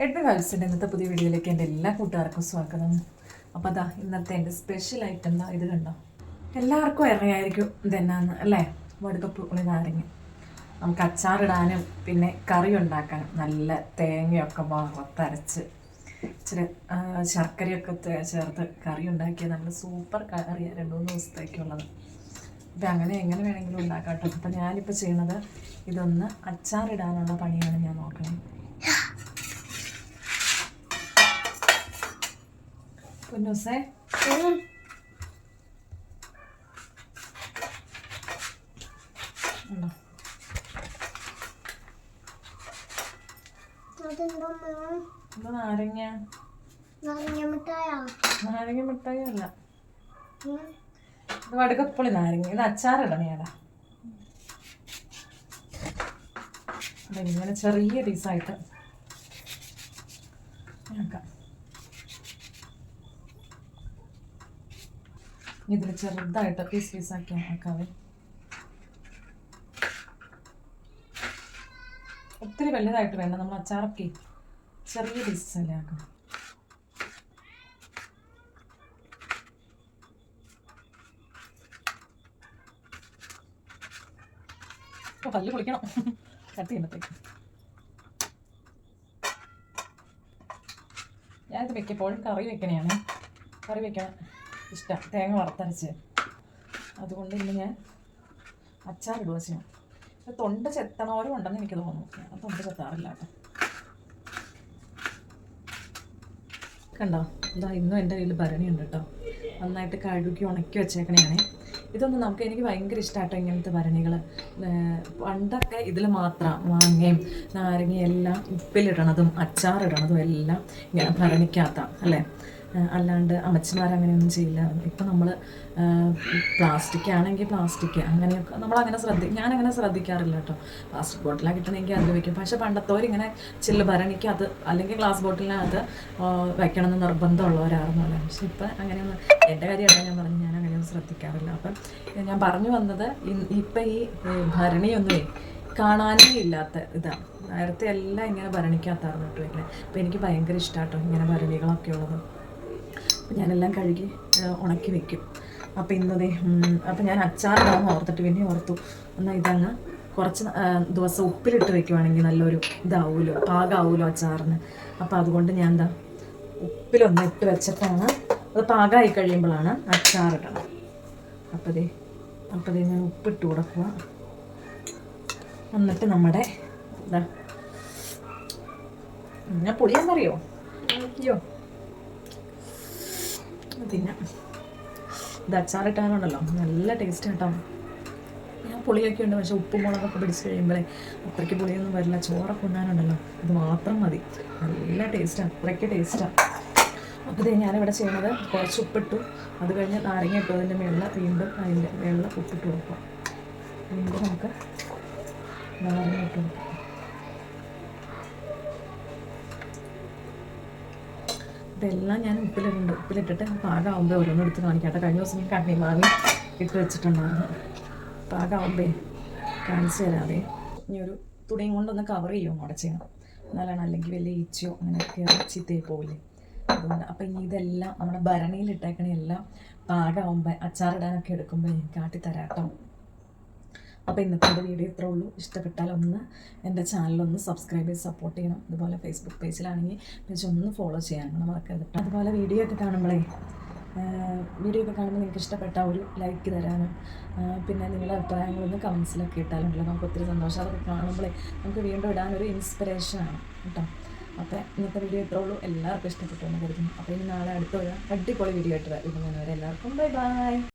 Edwin വാൽസിൻ്റെ ഇന്നത്തെ പുതിയ വീഡിയോയിലേക്ക് എൻ്റെ എല്ലാ കൂട്ടുകാർക്കും സ്വാഗതം. അപ്പോൾ അതാ ഇന്നത്തെ എൻ്റെ സ്പെഷ്യൽ ഐറ്റം എന്താ ഇത് കണ്ടോ. എല്ലാവർക്കും അറിയായിരിക്കും ഇതെന്നാന്ന് അല്ലേ. വടുകപ്പ് പുളി നാരങ്ങ നമുക്ക് അച്ചാറിടാനും പിന്നെ കറി ഉണ്ടാക്കാനും നല്ല തേങ്ങയൊക്കെ വറുത്തരച്ച് ഇച്ചിരി ശർക്കരയൊക്കെ ചേർത്ത് കറി ഉണ്ടാക്കിയാൽ നമ്മൾ സൂപ്പർ കറിയാണ് 2-3 ദിവസത്തേക്കുള്ളത്. അപ്പം അങ്ങനെ എങ്ങനെ വേണമെങ്കിലും ഉണ്ടാക്കാം കേട്ടോ. അപ്പം ഞാനിപ്പോൾ ചെയ്യുന്നത് ഇതൊന്ന് അച്ചാറിടാനുള്ള പണിയാണ് ഞാൻ നോക്കുന്നത്. പൊന്നൂസേ ഉണ്ടോ എന്താ നാരങ്ങ മിഠായി അല്ല, ഇത് വടുകപ്പുളി നാരങ്ങ. ഇത് അച്ചാറിടണേടാ. ഇങ്ങനെ ചെറിയ പീസായിട്ട് ആക്കാം. ഇതിൽ ചെറുതായിട്ട് പീസാക്കി ആക്കാവേ. ഒത്തിരി വലുതായിട്ട് വേണ്ട, നമ്മൾ അച്ചാറൊക്കെ ചെറിയ പീസസ് അല്ലേ ആക്കാം. അപ്പോൾ പല്ല് പൊളിക്കണം കട്ട് ചെയ്യുമ്പോഴത്തേക്ക്. ഞാനിത് വെക്കപ്പോഴും കറി വെക്കണയാണ്. കറി വെക്കാൻ ഇഷ്ടം, തേങ്ങ വറുത്തരച്ച്. അതുകൊണ്ട് ഇന്ന് ഞാൻ അച്ചാറിടുക ചെയ്യണം. തൊണ്ട ചെത്തണവരും ഉണ്ടെന്ന് എനിക്ക് തോന്നുന്നു. ഞാൻ തൊണ്ട ചെത്താറില്ല കേട്ടോ. കണ്ടോ, എന്താ ഇന്നും എൻ്റെ കയ്യിൽ ഭരണിയുണ്ട് കേട്ടോ. നന്നായിട്ട് കഴുകി ഉണക്കി വെച്ചേക്കണേയാണേ. ഇതൊന്നും എനിക്ക് ഭയങ്കര ഇഷ്ടമാട്ടോ ഇങ്ങനത്തെ ഭരണികൾ. പണ്ടൊക്കെ ഇതിൽ മാത്രം മാങ്ങയും നാരങ്ങയും എല്ലാം ഉപ്പിലിടണതും അച്ചാറിടണതും എല്ലാം ഇങ്ങനെ ഭരണിക്കകത്ത അല്ലേ. അല്ലാണ്ട് അമ്മച്ചിമാരങ്ങനെയൊന്നും ചെയ്യില്ലായിരുന്നു. ഇപ്പം നമ്മൾ പ്ലാസ്റ്റിക് ആണെങ്കിൽ പ്ലാസ്റ്റിക് അങ്ങനെയൊക്കെ നമ്മളങ്ങനെ ഞാനങ്ങനെ ശ്രദ്ധിക്കാറില്ല കേട്ടോ. പ്ലാസ്റ്റിക് ബോട്ടിലാണ് കിട്ടണമെങ്കിൽ അതിൽ വയ്ക്കും. പക്ഷെ പണ്ടത്തോരിങ്ങനെ ചില്ല് ഭരണിക്കകത്ത് അല്ലെങ്കിൽ ഗ്ലാസ് ബോട്ടിലിനകത്ത് വയ്ക്കണമെന്ന് നിർബന്ധമുള്ളവരായിരുന്നു അല്ലേ. പക്ഷെ ഇപ്പം അങ്ങനെയൊന്നും എൻ്റെ കാര്യമാണ് ഞാൻ പറഞ്ഞു, ഞാൻ അങ്ങനെയൊന്നും ശ്രദ്ധിക്കാറില്ല. അപ്പം ഞാൻ പറഞ്ഞു വന്നത് ഇപ്പം ഈ ഭരണിയൊന്നുമേ കാണാനേ ഇല്ലാത്ത ഇതാണ്. നേരത്തെ എല്ലാം ഇങ്ങനെ ഭരണിക്കകത്തായിരുന്നു കേട്ടോ വയ്ക്കുന്നത്. അപ്പം എനിക്ക് ഭയങ്കര ഇഷ്ടമാട്ടോ ഇങ്ങനെ ഭരണികളൊക്കെ ഉള്ളത്. അപ്പം ഞാനെല്ലാം കഴുകി ഉണക്കി വെക്കും. അപ്പം ഇന്നതേ അപ്പം ഞാൻ അച്ചാറിടാമെന്ന് ഓർത്തിട്ട് പിന്നെ ഓർത്തു എന്നാൽ ഇതങ്ങ് കുറച്ച് ദിവസം ഉപ്പിലിട്ട് വെക്കുവാണെങ്കിൽ നല്ലൊരു ഇതാവുമല്ലോ, പാകമാവുമല്ലോ അച്ചാറിന്. അപ്പം അതുകൊണ്ട് ഞാൻ എന്താ ഉപ്പിലൊന്ന് ഇട്ട് വെച്ചിട്ടാണ് അത് പാകമായി കഴിയുമ്പോഴാണ് അച്ചാറിടണം. അപ്പതേ ഞാൻ ഉപ്പിട്ട് കൊടുക്കുക. എന്നിട്ട് നമ്മുടെ എന്താ ഞാൻ പൊടിയാന്നറിയോ അയ്യോ പിന്നെ ഇത് അച്ചാറിട്ടാനുണ്ടല്ലോ നല്ല ടേസ്റ്റ് കേട്ടോ. ഞാൻ പുളിയൊക്കെ ഉണ്ട്, പക്ഷെ ഉപ്പും മുളകൊക്കെ പിടിച്ച് കഴിയുമ്പോഴേ അത്രയ്ക്ക് പുളിയൊന്നും വരില്ല. ചോറൊക്കെ ഉണ്ണാനുണ്ടല്ലോ ഇത് മാത്രം മതി, നല്ല ടേസ്റ്റാണ്, അത്രയ്ക്ക് ടേസ്റ്റാണ്. അപ്പോൾ ഇത് ഞാനിവിടെ ചെയ്യുന്നത് കുറച്ച് ഉപ്പിട്ടു, അത് കഴിഞ്ഞ് നാരങ്ങ ഇട്ടു, അതിൻ്റെ വീണ്ടും അതിൻ്റെ വെള്ളം ഉപ്പിട്ട് കൊടുക്കുക. വീണ്ടും നമുക്ക് നാരങ്ങ ഇട്ട് കൊടുക്കാം. ഇതെല്ലാം ഞാൻ ഉപ്പിലിട്ടിട്ട് പാകമാകുമ്പോൾ ഓരോന്നും എടുത്ത് കാണിക്കാട്ടെ. കഴിഞ്ഞ ദിവസം ഞാൻ കണ്ണി മാങ്ങി ഇട്ട് വെച്ചിട്ടുണ്ടായിരുന്നു. പാകമാകുമ്പേ കാണിച്ചു തരാവേ. ഇനി ഒരു തുണിയും കൊണ്ടൊന്ന് കവർ ചെയ്യുമോ അവിടെ ചെയ്യണം, എന്നാലാണ് അല്ലെങ്കിൽ വലിയ ഈച്ചയോ അങ്ങനെയൊക്കെ ചീത്തയായി പോവില്ലേ. അതുകൊണ്ട് അപ്പം ഇനി ഇതെല്ലാം നമ്മുടെ ഭരണിയിലിട്ടേക്കണ എല്ലാം പാകമാകുമ്പോൾ അച്ചാറിടാനൊക്കെ എടുക്കുമ്പോൾ ഞാൻ കാട്ടിത്തരാം കേട്ടോ. അപ്പോൾ ഇന്നത്തെ എൻ്റെ വീഡിയോ ഇത്രേ ഉള്ളൂ. ഇഷ്ടപ്പെട്ടാൽ ഒന്ന് എൻ്റെ ചാനലൊന്ന് സബ്സ്ക്രൈബ് ചെയ്ത് സപ്പോർട്ട് ചെയ്യണം. അതുപോലെ ഫേസ്ബുക്ക് പേജിലാണെങ്കിൽ പേജ് ഒന്ന് ഫോളോ ചെയ്യാനാണ് മറക്കരുത്. അതുപോലെ വീഡിയോ ഒക്കെ കാണുമ്പോൾ നിങ്ങൾക്ക് ഇഷ്ടപ്പെട്ട ഒരു ലൈക്ക് തരാനും പിന്നെ നിങ്ങളുടെ അഭിപ്രായങ്ങളൊന്ന് കമൻസിലൊക്കെ ഇട്ടാലുണ്ടല്ലോ നമുക്ക് ഒത്തിരി സന്തോഷം. അതൊക്കെ കാണുമ്പോഴേ നമുക്ക് വീണ്ടും ഇടാനൊരു ഇൻസ്പിറേഷനാണ് കേട്ടോ. അപ്പോൾ ഇന്നത്തെ വീഡിയോ ഇത്രേ ഉള്ളൂ. എല്ലാവർക്കും ഇഷ്ടപ്പെട്ടു എന്ന് കരുതുന്നു. അപ്പോൾ ഇനി നാളെ അടുത്തൊരു അടിപൊളി വീഡിയോ ആയിട്ട് വരുന്നവരെ എല്ലാവർക്കും ബൈ ബൈ.